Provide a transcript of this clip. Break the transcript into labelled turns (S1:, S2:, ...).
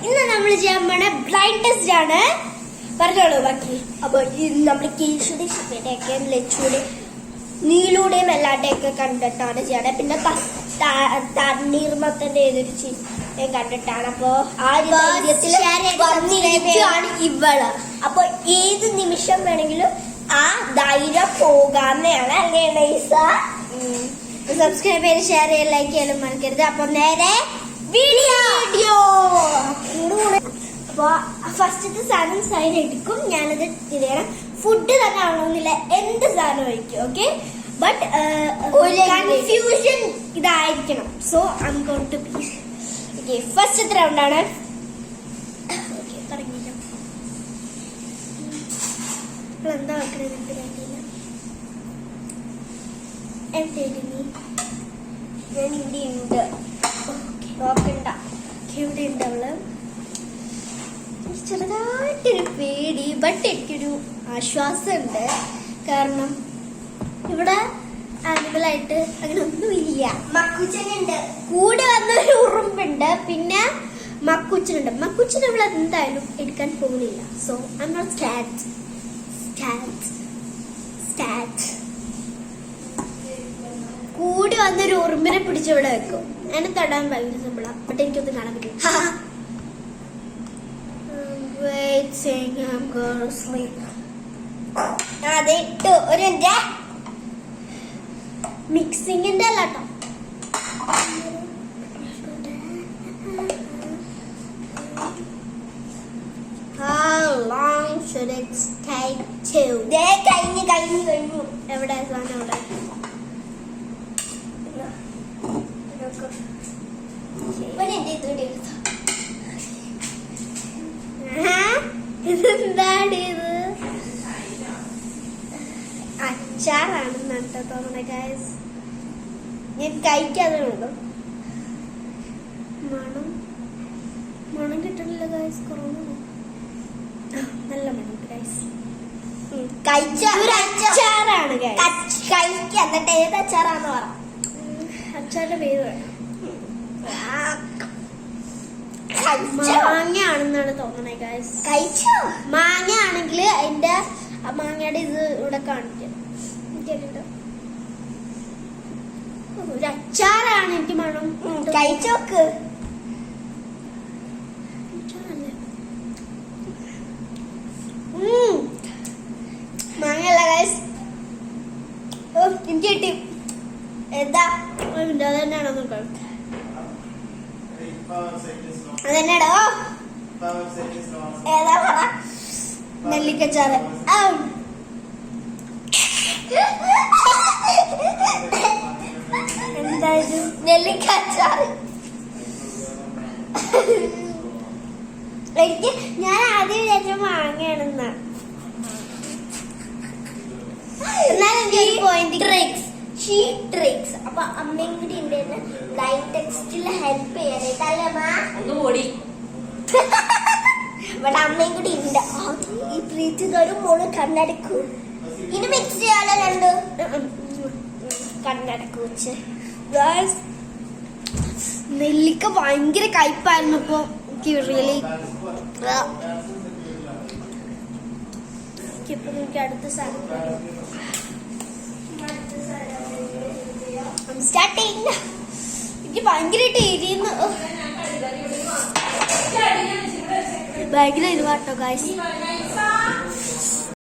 S1: ഇന്ന് നമ്മൾ ചെയ്യാൻ പോണ ബ്ലൈൻഡ് ടെസ്റ്റ് ആണ്. പറഞ്ഞോളൂ ബാക്കി. അപ്പൊ നമ്മൾ കേശുടെ ശിവയുടെയൊക്കെ ലച്ചുടെ നീലൂടെയും എല്ലാവരുടെയൊക്കെ കണ്ടിട്ടാണ് ചെയ്യണേ. പിന്നെ തണ്ണീർമത്തന്റെ ഏതൊരു ചിത്രം കണ്ടിട്ടാണ്. അപ്പൊ ആ വന്നിരിക്കുകയാണ് ഇവള്. അപ്പൊ ഏത് നിമിഷം വേണമെങ്കിലും ആ ധൈര്യം പോകാമെന്നാണ്. അല്ലേ നൈസ? സബ്സ്ക്രൈബ് ചെയ്ത് ഷെയർ ചെയ്ത് ലൈക്ക് ചെയ്യാനും മറക്കരുത്. അപ്പൊ നേരെ വീഡിയോ. അപ്പൊ ഫസ്റ്റത്തെ സാധനം സൈൻ എടുക്കും. ഞാനത് ചെയ്യണം. ഫുഡ് തന്നെ ആവണമെന്നില്ല, എന്ത് സാധനം കഴിക്കും. ഓക്കെ, ബട്ട് കൺഫ്യൂഷൻ ഇതായിരിക്കണം. So I am going to be okay. ഫസ്റ്റത്തെ റൗണ്ടാണ്. ഓക്കെ, തുടങ്ങിയില്ല. എന്താ വെക്കണത്? എന്തെഴുതി? ഞാൻ ഇവിടെ ഉണ്ട്. നോക്കണ്ട, ഇവിടെ ഉണ്ട് അവള്. ചെറുതായിട്ടൊരു പേടി, ബട്ട് എനിക്കൊരു ആശ്വാസമുണ്ട്. കാരണം ഇവിടെ ആനിമലായിട്ട് അങ്ങനെ ഒന്നുമില്ല. മക്കുച്ചനുണ്ട്, കൂടെ വന്നൊരു ഉറുമ്പുണ്ട്, പിന്നെ മക്കുച്ചനുണ്ട്. മക്കുച്ചൻ ഇവിടെ എന്തായാലും എടുക്കാൻ പോകുന്നില്ല. So I am not scared. കൂടി വന്നൊരു ഉറുമ്പിനെ പിടിച്ചിവിടെ വെക്കും. എന്നെ തൊടാൻ ഭയങ്കര സിമ്പിളാ, ബട്ട് എനിക്കൊന്നും കാണാൻ പറ്റില്ല. അതിട്ടു ഒരു മിക്സിങ്ങിന്റെ അല്ല കേട്ടോ. കഴിഞ്ഞു. എവിടെ സാധനം? അവിടെ ഇതെന്താണ്? ഇത് അച്ചാറാണെന്നാണ് തോന്നുന്നത് ഗൈസ്. ഞാൻ കഴിക്കാതെ ഉണ്ടോ? മണം കിട്ടണില്ല ഗൈസ്. കുറവ് നല്ല മണം ഗൈസ്. അച്ചാറാണ് കഴിക്കുക. എന്നിട്ട് ഏത് അച്ചാറാന്ന് പറ. അച്ചാറിന്റെ പേര് വേണം. മാങ്ങയാണെന്നാണ് തോന്നണേ ഗൈസ്. കഴിച്ചോ? മാങ്ങയാണെങ്കിൽ അതിന്റെ മാങ്ങയുടെ ഇത് ഇവിടെ കാണിക്കാം. ഒരു അച്ചാറാണ്. എനിക്ക് മണം. കഴിച്ചോക്ക്. മാങ്ങയല്ല ഗൈസ്. എനിക്ക് കിട്ടി. എന്താ അതന്നെയാണോ നോക്കാം. അതെന്നാടോ? ഏതാ പറ? നെല്ലിക്കച്ചാറ്. എന്തായത്? നെല്ലിക്കച്ചാറ്. എനിക്ക് ഞാൻ ആദ്യം വിചാരിച്ച മാങ്ങയാണെന്നാ. ട്രിക്സ്. അപ്പൊ അമ്മയും കൂടി ഉണ്ട് ലൈവ് ടെക്സ്റ്റിൽ ഹെൽപ്പ് ചെയ്യാനായിട്ടല്ലേ മാ? ഇവിടെ അമ്മയും കൂടി ഉണ്ട്. ഈ പ്രീതിതൊരു മോള് കണ്ണടക്കൂ. ഇനി മിക്സ് ചെയ്യാലോ രണ്ട് കണ്ണടക്കു വെച്ച്. നെല്ലിക്ക ഭയങ്കര കയ്പായിരുന്നു. ഇപ്പൊ റിയലി ഇപ്പൊ എനിക്ക് അടുത്ത സാധനം സ്റ്റാർട്ടിങ്. എനിക്ക് ഭയങ്കരമായിട്ട് എരിയുന്നു. ഭയങ്കര ഇരുവാട്ടോ ഗൈസ്.